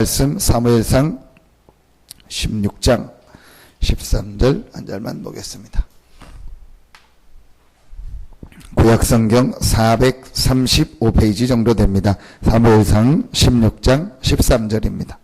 말씀 사무엘상 16장 13절 한 절만 보겠습니다. 구약성경 435페이지 정도 됩니다. 사무엘상 16장 13절입니다.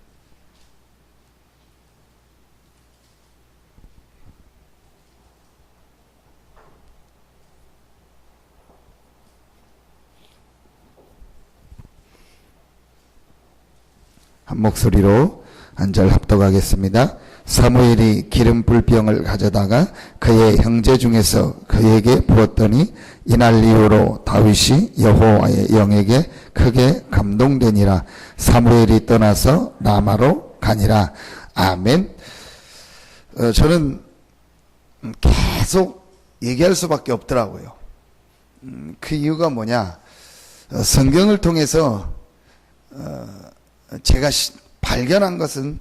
한 목소리로 한 절 합독하겠습니다. 사무엘이 기름 불병을 가져다가 그의 형제 중에서 그에게 부었더니 이날 이후로 다윗이 여호와의 영에게 크게 감동되니라. 사무엘이 떠나서 라마로 가니라. 아멘. 저는 계속 얘기할 수밖에 없더라고요. 그 이유가 뭐냐? 성경을 통해서 제가 발견한 것은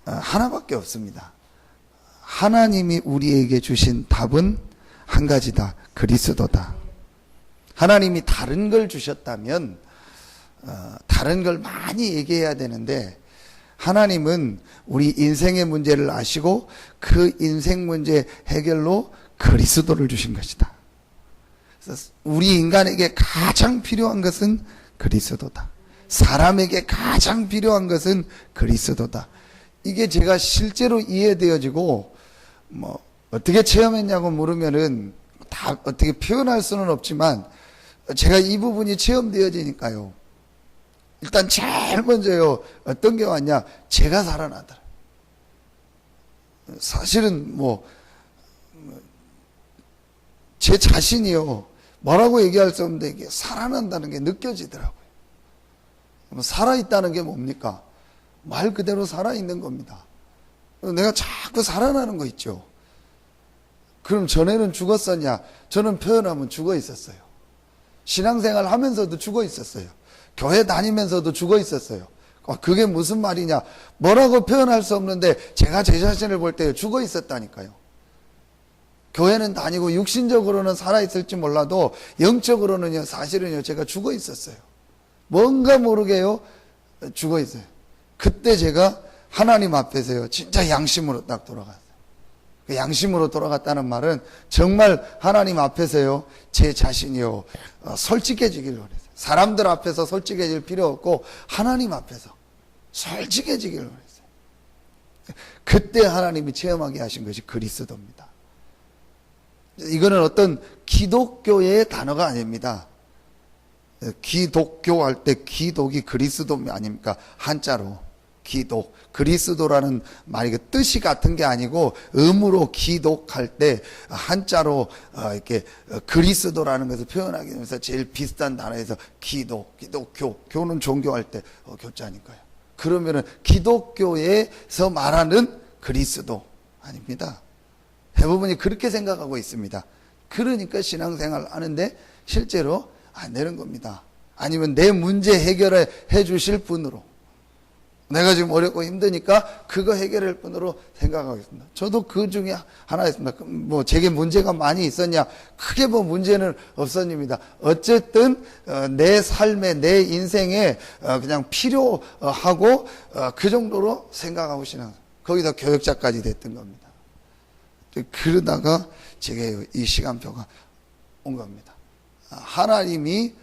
하나밖에 없습니다. 하나님이 우리에게 주신 답은 한 가지다. 그리스도다. 하나님이 다른 걸 주셨다면 다른 걸 많이 얘기해야 되는데, 하나님은 우리 인생의 문제를 아시고 그 인생 문제 해결로 그리스도를 주신 것이다. 그래서 우리 인간에게 가장 필요한 것은 그리스도다. 사람에게 가장 필요한 것은 그리스도다. 이게 제가 실제로 이해되어지고, 어떻게 체험했냐고 물으면은 다 어떻게 표현할 수는 없지만, 제가 이 부분이 체험되어지니까요. 일단 제일 먼저요, 어떤 게 왔냐? 제가 살아나더라. 사실은 제 자신이요, 뭐라고 얘기할 수 없는데 이게 살아난다는 게 느껴지더라고요. 살아있다는 게 뭡니까? 말 그대로 살아있는 겁니다. 내가 자꾸 살아나는 거 있죠. 그럼 전에는 죽었었냐? 저는 표현하면 죽어 있었어요. 신앙생활 하면서도 죽어 있었어요. 교회 다니면서도 죽어 있었어요. 그게 무슨 말이냐? 뭐라고 표현할 수 없는데 제가 제 자신을 볼 때 죽어 있었다니까요. 교회는 다니고 육신적으로는 살아있을지 몰라도 영적으로는요, 사실은요, 제가 죽어 있었어요. 뭔가 모르게요, 죽어 있어요. 그때 제가 하나님 앞에서요, 진짜 양심으로 딱 돌아갔어요. 그 양심으로 돌아갔다는 말은 정말 하나님 앞에서요, 제 자신이요, 솔직해지길 원했어요. 사람들 앞에서 솔직해질 필요 없고 하나님 앞에서 솔직해지길 원했어요. 그때 하나님이 체험하게 하신 것이 그리스도입니다. 이거는 어떤 기독교의 단어가 아닙니다. 기독교 할 때 기독이 그리스도 아닙니까? 한자로 기독, 그리스도라는 말이 뜻이 같은 게 아니고 음으로 기독할 때 한자로 이렇게 그리스도라는 것을 표현하기 위해서 제일 비슷한 단어에서 기독교, 교는 종교할 때 교자니까요. 그러면은 기독교에서 말하는 그리스도 아닙니다. 대부분이 그렇게 생각하고 있습니다. 그러니까 신앙생활 하는데 실제로 안 되는 겁니다. 아니면 내 문제 해결해 주실 분으로, 내가 지금 어렵고 힘드니까 그거 해결할 분으로 생각하고 있습니다. 저도 그 중에 하나였습니다. 제게 문제가 많이 있었냐? 크게 문제는 없었습니다. 어쨌든 내 삶에, 내 인생에 그냥 필요하고 그 정도로 생각하고 신앙, 거기다 교역자까지 됐던 겁니다. 그러다가 제게 이 시간표가 온 겁니다. 하나님이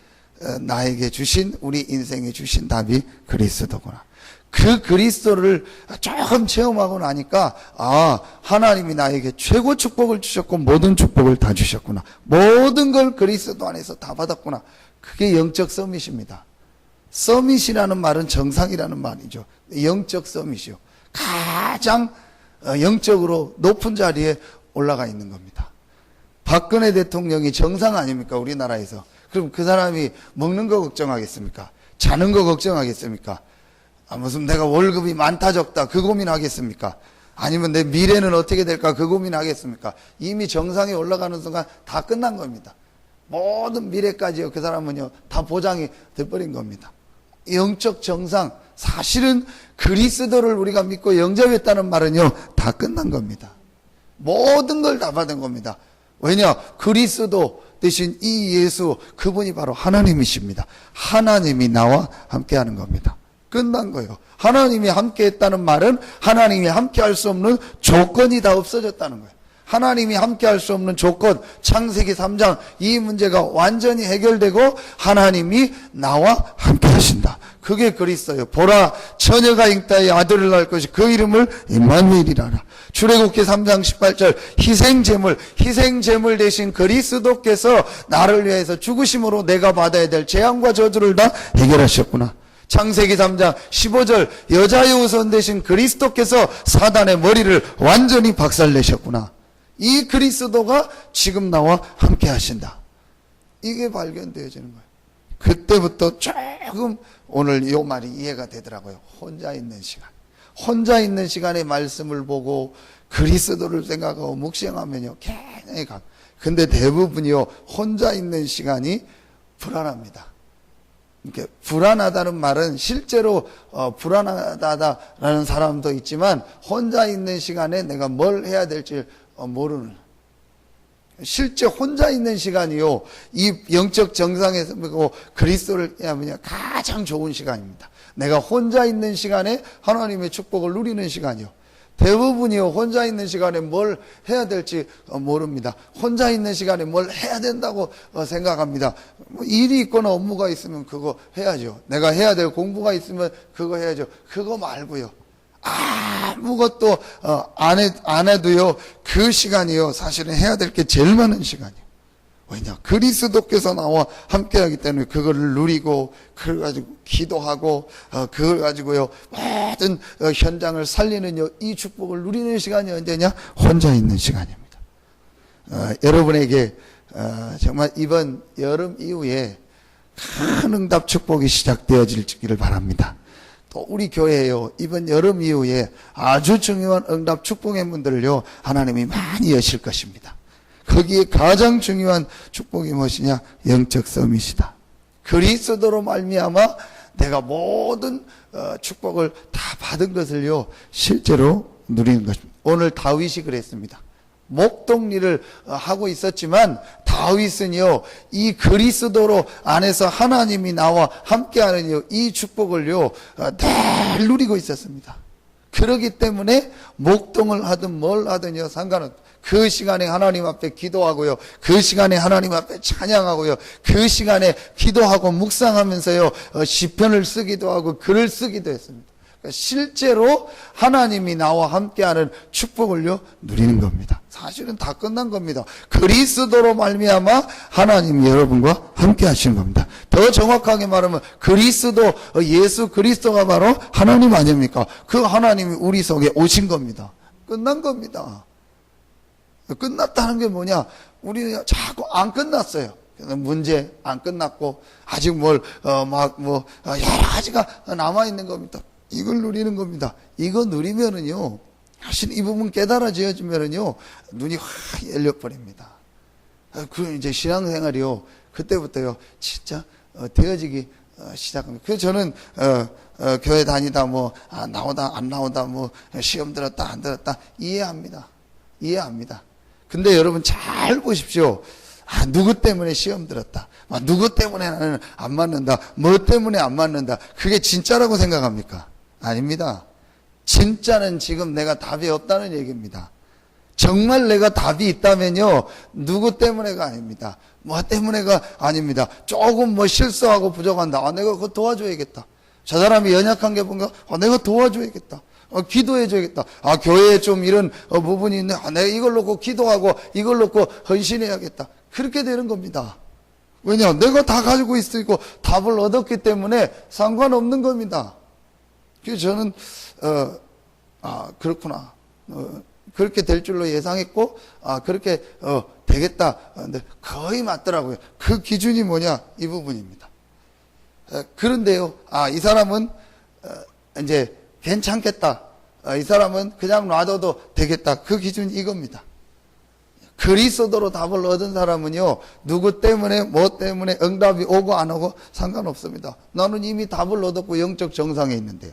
나에게 주신, 우리 인생에 주신 답이 그리스도구나. 그 그리스도를 조금 체험하고 나니까, 하나님이 나에게 최고 축복을 주셨고 모든 축복을 다 주셨구나. 모든 걸 그리스도 안에서 다 받았구나. 그게 영적 서밋입니다. 서밋이라는 말은 정상이라는 말이죠. 영적 서밋이요. 가장 영적으로 높은 자리에 올라가 있는 겁니다. 박근혜 대통령이 정상 아닙니까? 우리나라에서. 그럼 그 사람이 먹는 거 걱정하겠습니까? 자는 거 걱정하겠습니까? 무슨 내가 월급이 많다 적다 그 고민하겠습니까? 아니면 내 미래는 어떻게 될까 그 고민하겠습니까? 이미 정상에 올라가는 순간 다 끝난 겁니다. 모든 미래까지요, 그 사람은요, 다 보장이 돼버린 겁니다. 영적 정상, 사실은 그리스도를 우리가 믿고 영접했다는 말은요, 다 끝난 겁니다. 모든 걸 다 받은 겁니다. 왜냐? 그리스도 대신 이 예수, 그분이 바로 하나님이십니다. 하나님이 나와 함께하는 겁니다. 끝난 거예요. 하나님이 함께 했다는 말은 하나님이 함께 할 수 없는 조건이 다 없어졌다는 거예요. 하나님이 함께 할 수 없는 조건, 창세기 3장 이 문제가 완전히 해결되고 하나님이 나와 함께 하신다. 그게 그리스도예요. 보라, 처녀가 잉타의 아들을 낳을 것이 그 이름을 임마누엘이라라. 출애굽기 3장 18절 희생제물 대신 그리스도께서 나를 위해서 죽으심으로 내가 받아야 될 재앙과 저주를 다 해결하셨구나. 창세기 3장 15절 여자의 우선 대신 그리스도께서 사단의 머리를 완전히 박살내셨구나. 이 그리스도가 지금 나와 함께 하신다. 이게 발견되어지는 거예요. 그때부터 조금 오늘 이 말이 이해가 되더라고요. 혼자 있는 시간. 혼자 있는 시간에 말씀을 보고 그리스도를 생각하고 묵상하면요 굉장히 근데 대부분이요 혼자 있는 시간이 불안합니다. 이렇게 불안하다는 말은 실제로 불안하다라는 사람도 있지만 혼자 있는 시간에 내가 뭘 해야 될지 모르는, 실제 혼자 있는 시간이요 이 영적 정상에서 그리스도를 하면 가장 좋은 시간입니다. 내가 혼자 있는 시간에 하나님의 축복을 누리는 시간이요. 대부분이요 혼자 있는 시간에 뭘 해야 될지 모릅니다. 혼자 있는 시간에 뭘 해야 된다고 생각합니다. 뭐 일이 있거나 업무가 있으면 그거 해야죠. 내가 해야 될 공부가 있으면 그거 해야죠. 그거 말고요 아무것도 안 해도요 그 시간이요 사실은 해야 될 게 제일 많은 시간이에요. 왜냐? 그리스도께서 나와 함께하기 때문에 그거를 누리고 그걸 가지고 기도하고 그걸 가지고요 모든 현장을 살리는 이 축복을 누리는 시간이 언제냐? 혼자 있는 시간입니다. 여러분에게 정말 이번 여름 이후에 큰 응답 축복이 시작되어지기를 바랍니다. 또 우리 교회에요 이번 여름 이후에 아주 중요한 응답 축복의 문들을요 하나님이 많이 여실 것입니다. 거기에 가장 중요한 축복이 무엇이냐? 영적 서밋이다. 그리스도로 말미암아 내가 모든 축복을 다 받은 것을요 실제로 누리는 것입니다. 오늘 다윗이 그랬습니다. 목동리를 하고 있었지만 다윗은요 이 그리스도로 안에서 하나님이 나와 함께하는 이 축복을요 늘 누리고 있었습니다. 그렇기 때문에 목동을 하든 뭘 하든요 상관없습니다. 그 시간에 하나님 앞에 기도하고요 그 시간에 하나님 앞에 찬양하고요 그 시간에 기도하고 묵상하면서요 시편을 쓰기도 하고 글을 쓰기도 했습니다. 그러니까 실제로 하나님이 나와 함께하는 축복을요 누리는 겁니다. 사실은 다 끝난 겁니다. 그리스도로 말미암아 하나님이 여러분과 함께 하시는 겁니다. 더 정확하게 말하면 그리스도 예수 그리스도가 바로 하나님 아닙니까? 그 하나님이 우리 속에 오신 겁니다. 끝난 겁니다. 끝났다는 게 뭐냐? 우리는 자꾸 안 끝났어요. 문제 안 끝났고 아직 여러 가지가 남아 있는 겁니다. 이걸 누리는 겁니다. 이거 누리면은요, 사실 이 부분 깨달아지어지면은요, 눈이 확 열려버립니다. 그 이제 신앙생활이요, 그때부터요, 진짜 되어지기 시작합니다. 그래서 저는 교회 다니다 나오다 안 나오다 시험 들었다 안 들었다 이해합니다. 근데 여러분 잘 보십시오. 누구 때문에 시험 들었다. 누구 때문에 나는 안 맞는다. 뭐 때문에 안 맞는다. 그게 진짜라고 생각합니까? 아닙니다. 진짜는 지금 내가 답이 없다는 얘기입니다. 정말 내가 답이 있다면요, 누구 때문에가 아닙니다. 뭐 때문에가 아닙니다. 조금 실수하고 부족한다. 내가 그거 도와줘야겠다. 저 사람이 연약한 게 뭔가, 내가 도와줘야겠다. 기도해줘야겠다. 교회에 좀 이런 부분이 있네. 내가 이걸 놓고 기도하고 이걸 놓고 헌신해야겠다. 그렇게 되는 겁니다. 왜냐? 내가 다 가지고 있고 답을 얻었기 때문에 상관없는 겁니다. 그래서 저는 그렇구나. 그렇게 될 줄로 예상했고 그렇게 되겠다. 근데 거의 맞더라고요. 그 기준이 뭐냐? 이 부분입니다. 그런데요. 이 사람은 이제 괜찮겠다. 이 사람은 그냥 놔둬도 되겠다. 그 기준이 이겁니다. 그리스도로 답을 얻은 사람은요, 누구 때문에 뭐 때문에 응답이 오고 안 오고 상관없습니다. 나는 이미 답을 얻었고 영적 정상에 있는데요.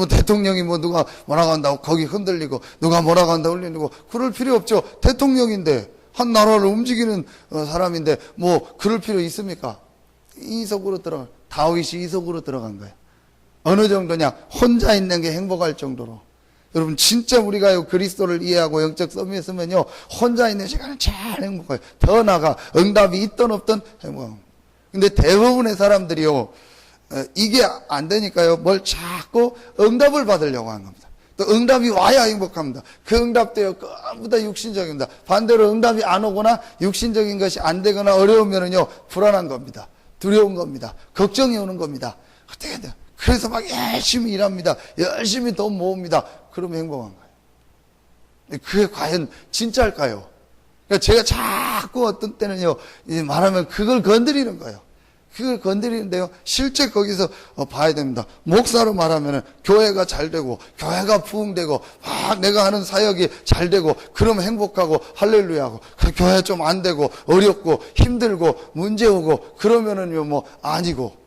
대통령이 누가 뭐라고 한다고 거기 흔들리고 누가 뭐라고 한다고 흔들리고 그럴 필요 없죠. 대통령인데 한 나라를 움직이는 사람인데 그럴 필요 있습니까? 이속으로 다윗이 이속으로 들어간 거예요. 어느 정도냐? 혼자 있는 게 행복할 정도로. 여러분 진짜 우리가 그리스도를 이해하고 영적 썸이 있으면요 혼자 있는 시간은 잘 행복해요. 더 나아가 응답이 있든 없든 행복합니다. 근데 대부분의 사람들이요 이게 안 되니까요 뭘 자꾸 응답을 받으려고 하는 겁니다. 또 응답이 와야 행복합니다. 그 응답도요 전부 다 육신적입니다. 반대로 응답이 안 오거나 육신적인 것이 안 되거나 어려우면은요 불안한 겁니다. 두려운 겁니다. 걱정이 오는 겁니다. 어떻게 돼요? 그래서 막 열심히 일합니다. 열심히 돈 모읍니다. 그러면 행복한가요? 그게 과연 진짜일까요? 그러니까 제가 자꾸 어떤 때는요, 말하면 그걸 건드리는 거예요. 그걸 건드리는데요, 실제 거기서 봐야 됩니다. 목사로 말하면 교회가 잘 되고, 교회가 부흥되고, 막 내가 하는 사역이 잘 되고, 그러면 행복하고, 할렐루야하고, 그 교회 좀 안 되고, 어렵고, 힘들고, 문제 오고, 그러면은요, 뭐, 아니고,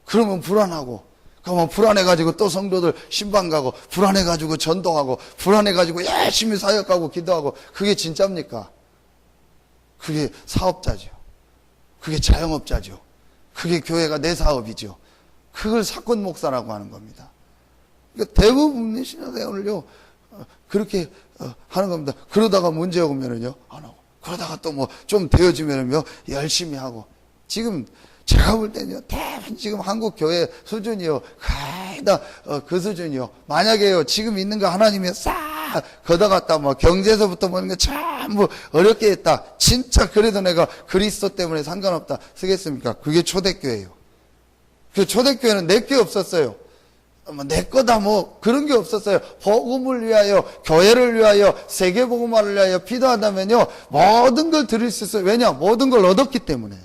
그러면 불안하고, 그러면 불안해가지고 또 성도들 신방 가고, 불안해가지고 전도하고, 불안해가지고 열심히 사역하고 기도하고, 그게 진짜입니까? 그게 사업자죠. 그게 자영업자죠. 그게 교회가 내 사업이죠. 그걸 사건 목사라고 하는 겁니다. 그러니까 대부분의 신앙생활을요, 그렇게 하는 겁니다. 그러다가 문제 오면은요, 안 하고, 그러다가 또 뭐 좀 되어지면은요, 열심히 하고. 지금 제가 볼 때는요, 대부분 지금 한국 교회 수준이요, 거의 다 그 수준이요. 만약에요, 지금 있는 거 하나님이 싹 걷어갔다, 뭐 경제에서부터 뭐는 게 전부 어렵게 했다. 진짜 그래도 내가 그리스도 때문에 상관없다 쓰겠습니까? 그게 초대교회예요. 그 초대교회는 내 게 없었어요. 내 거다 뭐 그런 게 없었어요. 복음을 위하여, 교회를 위하여, 세계복음화를 위하여 피도하다면요, 모든 걸 드릴 수 있어요. 왜냐? 모든 걸 얻었기 때문에.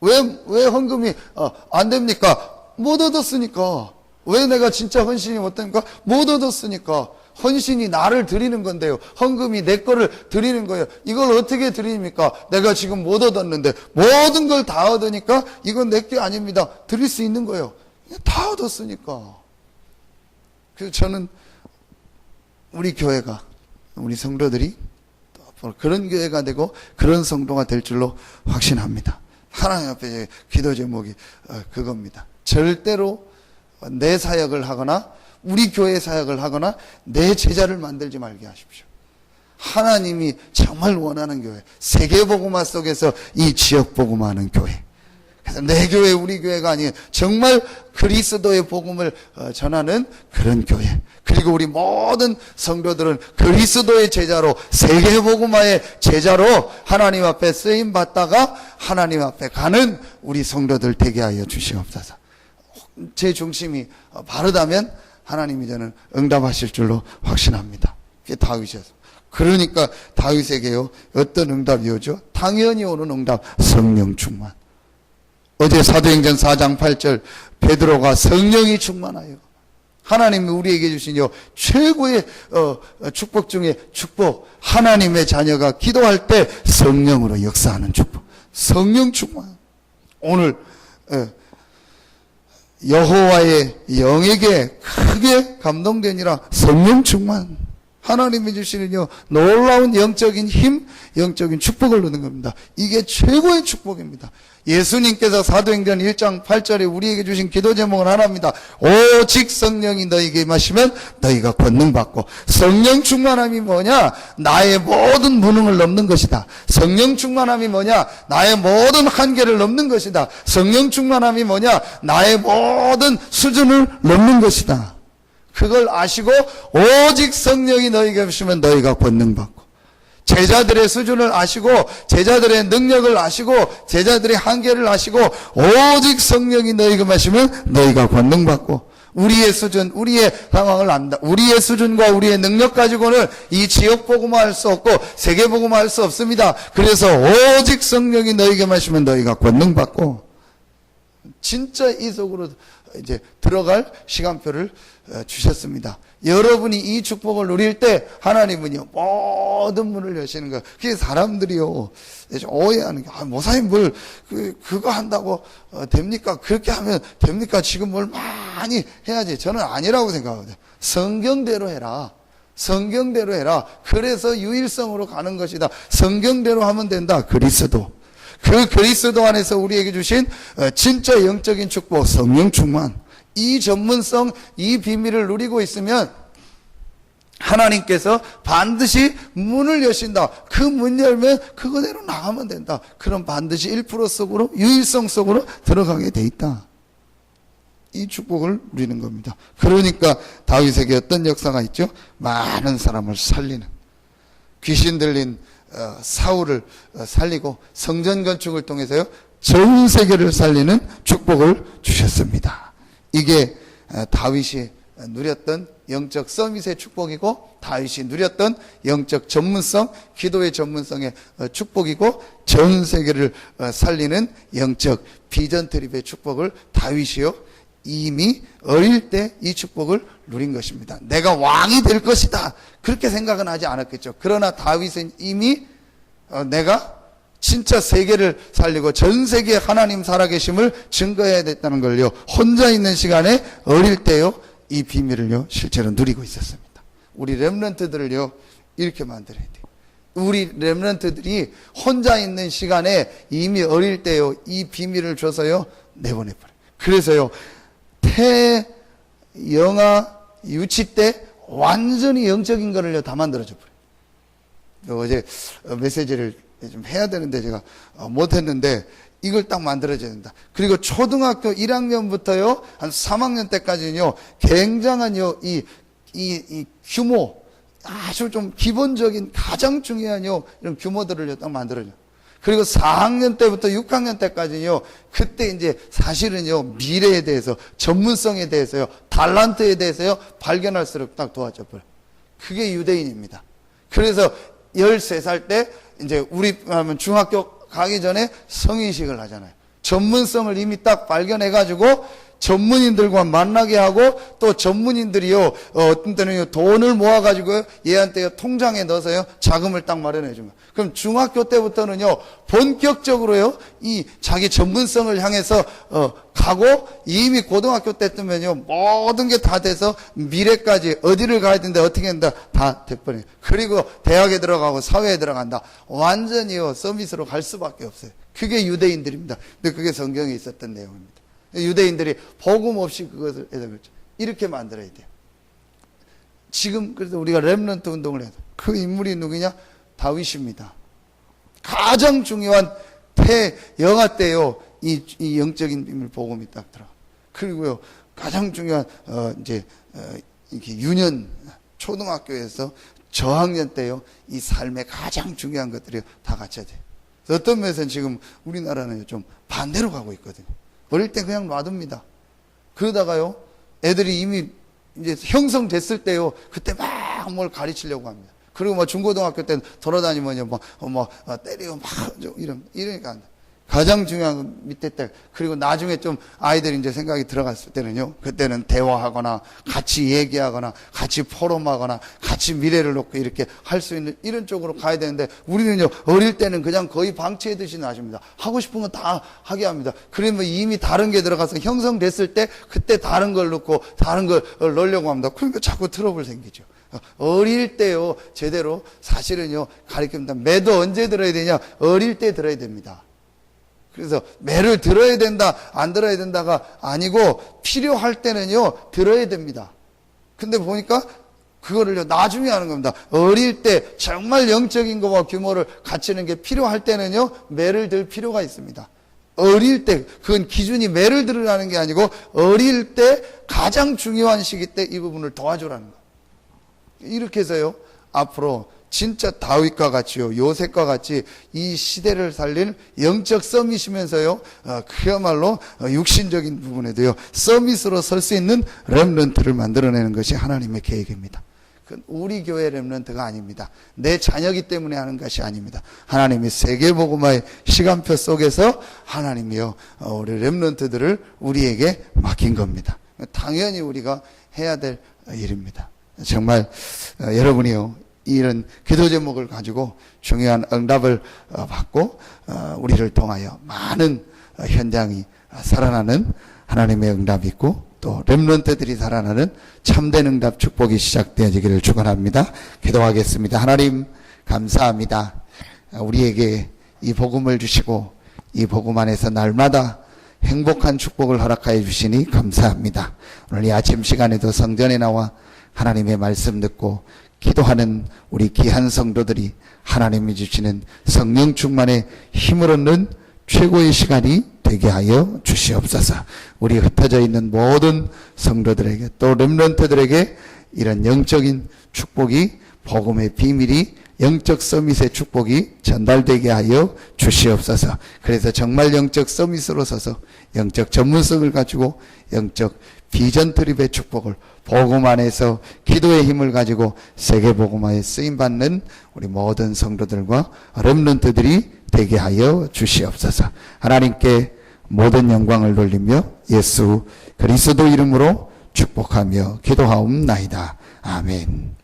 왜 헌금이 안 됩니까? 못 얻었으니까. 왜 내가 진짜 헌신이 못 됩니까? 못 얻었으니까. 헌신이 나를 드리는 건데요. 헌금이 내 거를 드리는 거예요. 이걸 어떻게 드립니까? 내가 지금 못 얻었는데 모든 걸 다 얻으니까 이건 내 게 아닙니다. 드릴 수 있는 거예요. 다 얻었으니까. 그래서 저는 우리 교회가, 우리 성도들이 앞으로 그런 교회가 되고 그런 성도가 될 줄로 확신합니다. 하나님 앞에 기도 제목이 그겁니다. 절대로 내 사역을 하거나 우리 교회 사역을 하거나 내 제자를 만들지 말게 하십시오. 하나님이 정말 원하는 교회, 세계복음화 속에서 이 지역복음화하는 교회. 그래서 내 교회, 우리 교회가 아니에요. 정말 그리스도의 복음을 전하는 그런 교회. 그리고 우리 모든 성도들은 그리스도의 제자로, 세계복음화의 제자로 하나님 앞에 쓰임 받다가 하나님 앞에 가는 우리 성도들 되게 하여 주시옵소서. 제 중심이 바르다면 하나님이 저는 응답하실 줄로 확신합니다. 그게 다윗이었어요. 그러니까 다윗에게요, 어떤 응답이 오죠? 당연히 오는 응답, 성령 충만. 어제 사도행전 4장 8절 베드로가 성령이 충만하여, 하나님이 우리에게 주신 최고의 축복 중에 축복, 하나님의 자녀가 기도할 때 성령으로 역사하는 축복, 성령 충만. 오늘 여호와의 영에게 크게 감동되니라. 성령 충만. 하나님이 주시는 놀라운 영적인 힘, 영적인 축복을 누는 겁니다. 이게 최고의 축복입니다. 예수님께서 사도행전 1장 8절에 우리에게 주신 기도 제목은 하나입니다. 오직 성령이 너희에게 임하시면 너희가 권능받고. 성령 충만함이 뭐냐? 나의 모든 무능을 넘는 것이다. 성령 충만함이 뭐냐? 나의 모든 한계를 넘는 것이다. 성령 충만함이 뭐냐? 나의 모든 수준을 넘는 것이다. 그걸 아시고 오직 성령이 너희에게 임하시면 너희가 권능받고, 제자들의 수준을 아시고 제자들의 능력을 아시고 제자들의 한계를 아시고 오직 성령이 너희에게 임하시면 너희가 권능받고, 우리의 수준, 우리의 상황을 안다. 우리의 수준과 우리의 능력 가지고는 이 지역 복음화할 수 없고 세계 복음화할 수 없습니다. 그래서 오직 성령이 너희에게 임하시면 너희가 권능받고, 진짜 이 속으로 이제 들어갈 시간표를 주셨습니다. 여러분이 이 축복을 누릴 때 하나님은요, 모든 문을 여시는 거예요. 그게 사람들이요, 오해하는 게, 목사님 뭘 그거 한다고 됩니까? 그렇게 하면 됩니까? 지금 뭘 많이 해야지. 저는 아니라고 생각하거든요. 성경대로 해라. 성경대로 해라. 그래서 유일성으로 가는 것이다. 성경대로 하면 된다. 그리스도. 그 그리스도 안에서 우리에게 주신 진짜 영적인 축복, 성령 충만. 이 전문성, 이 비밀을 누리고 있으면 하나님께서 반드시 문을 여신다. 그 문 열면 그거대로 나가면 된다. 그럼 반드시 1% 속으로, 유일성 속으로 들어가게 돼 있다. 이 축복을 누리는 겁니다. 그러니까 다윗에게 어떤 역사가 있죠? 많은 사람을 살리는, 귀신 들린 사울을 살리고 성전 건축을 통해서요 전 세계를 살리는 축복을 주셨습니다. 이게 다윗이 누렸던 영적 서밋의 축복이고, 다윗이 누렸던 영적 전문성, 기도의 전문성의 축복이고, 전 세계를 살리는 영적 비전 트립의 축복을 다윗이요 이미 어릴 때 이 축복을 누린 것입니다. 내가 왕이 될 것이다 그렇게 생각은 하지 않았겠죠. 그러나 다윗은 이미 내가 진짜 세계를 살리고 전 세계에 하나님 살아계심을 증거해야 됐다는 걸요 혼자 있는 시간에 어릴 때요 이 비밀을요 실제로 누리고 있었습니다. 우리 렘넌트들을요 이렇게 만들어야 돼요. 우리 렘넌트들이 혼자 있는 시간에 이미 어릴 때요 이 비밀을 줘서요 내보내버려요. 그래서요 영아 유치 때 완전히 영적인 거를요 다 만들어줘 버려요. 어제 메시지를 좀 해야 되는데 제가 못했는데 이걸 딱 만들어줘야 된다. 그리고 초등학교 1학년부터요 한 3학년 때까지는요 굉장한요 이 규모, 아주 좀 기본적인 가장 중요한요 이런 규모들을 딱 만들어줘. 그리고 4학년 때부터 6학년 때까지요 그때 이제 사실은요 미래에 대해서, 전문성에 대해서요, 달란트에 대해서요 발견할수록 딱 도와줘 버려. 그게 유대인입니다. 그래서 13살 때 이제 우리 하면 중학교 가기 전에 성인식을 하잖아요. 전문성을 이미 딱 발견해 가지고 전문인들과 만나게 하고, 또 전문인들이요 어떤 때는요 돈을 모아 가지고 얘한테 통장에 넣어서요 자금을 딱 마련해 준 거예요. 그럼 중학교 때부터는요 본격적으로요 이 자기 전문성을 향해서 가고, 이미 고등학교 때쯤면요 모든 게 다 돼서 미래까지 어디를 가야 되는데 어떻게 한다 다 돼버려요. 그리고 대학에 들어가고 사회에 들어간다. 완전히요 서밋으로 갈 수밖에 없어요. 그게 유대인들입니다. 근데 그게 성경에 있었던 내용입니다. 유대인들이 복음 없이 그것을 해서 그렇죠. 이렇게 만들어야 돼요. 지금 그래서 우리가 렘넌트 운동을 해서 그 인물이 누구냐? 다윗입니다. 가장 중요한 영아 때요 이 영적인 비밀 복음이 딱 들어. 그리고요 가장 중요한 이렇게 유년 초등학교에서 저학년 때요 이 삶의 가장 중요한 것들이 다 갖춰야 돼요. 어떤 면에서는 지금 우리나라는 좀 반대로 가고 있거든요. 어릴 때 그냥 놔둡니다. 그러다가요 애들이 이미 이제 형성됐을 때요 그때 막 뭘 가르치려고 합니다. 그리고 뭐 중고등학교 때 돌아다니면요 때리고 막 이러니까 안 돼. 가장 중요한 건 밑에 때, 그리고 나중에 좀 아이들이 이제 생각이 들어갔을 때는요 그때는 대화하거나 같이 얘기하거나 같이 포럼하거나 같이 미래를 놓고 이렇게 할 수 있는 이런 쪽으로 가야 되는데, 우리는요 어릴 때는 그냥 거의 방치해듯이 놔줍니다. 하고 싶은 건 다 하게 합니다. 그러면 이미 다른 게 들어가서 형성됐을 때 그때 다른 걸 넣고 다른 걸 넣으려고 합니다. 그러니까 자꾸 트러블 생기죠. 어릴 때요 제대로 사실은요 가르칩니다. 매도 언제 들어야 되냐? 어릴 때 들어야 됩니다. 그래서 매를 들어야 된다 안 들어야 된다가 아니고 필요할 때는요 들어야 됩니다. 근데 보니까 그거를요 나중에 하는 겁니다. 어릴 때 정말 영적인 것과 규모를 갖추는 게 필요할 때는요 매를 들 필요가 있습니다. 어릴 때, 그건 기준이 매를 들으라는 게 아니고 어릴 때 가장 중요한 시기 때 이 부분을 도와주라는 거예요. 이렇게 해서요 앞으로 진짜 다윗과 같이요 요셉과 같이 이 시대를 살릴 영적 서밋이면서요 그야말로 육신적인 부분에도요 서밋으로 설 수 있는 렘넌트를 만들어내는 것이 하나님의 계획입니다. 그건 우리 교회 렘넌트가 아닙니다. 내 자녀이기 때문에 하는 것이 아닙니다. 하나님이 세계복음화의 시간표 속에서 하나님이요 우리 렘넌트들을 우리에게 맡긴 겁니다. 당연히 우리가 해야 될 일입니다. 정말 여러분이요 이런 기도 제목을 가지고 중요한 응답을 받고 우리를 통하여 많은 현장이 살아나는 하나님의 응답이 있고, 또 렘넌트들이 살아나는 참된 응답 축복이 시작되어지기를 축원합니다. 기도하겠습니다. 하나님 감사합니다. 우리에게 이 복음을 주시고 이 복음 안에서 날마다 행복한 축복을 허락하여 주시니 감사합니다. 오늘 이 아침 시간에도 성전에 나와 하나님의 말씀 듣고 기도하는 우리 귀한 성도들이 하나님이 주시는 성령 충만의 힘을 얻는 최고의 시간이 되게 하여 주시옵소서. 우리 흩어져 있는 모든 성도들에게 또 렘넌트들에게 이런 영적인 축복이, 복음의 비밀이, 영적 서밋의 축복이 전달되게 하여 주시옵소서. 그래서 정말 영적 서밋으로 서서 영적 전문성을 가지고 영적 비전 트립의 축복을 복음 안에서 기도의 힘을 가지고 세계 복음화에 쓰임 받는 우리 모든 성도들과 렘넌트들이 되게 하여 주시옵소서. 하나님께 모든 영광을 돌리며 예수 그리스도 이름으로 축복하며 기도하옵나이다. 아멘.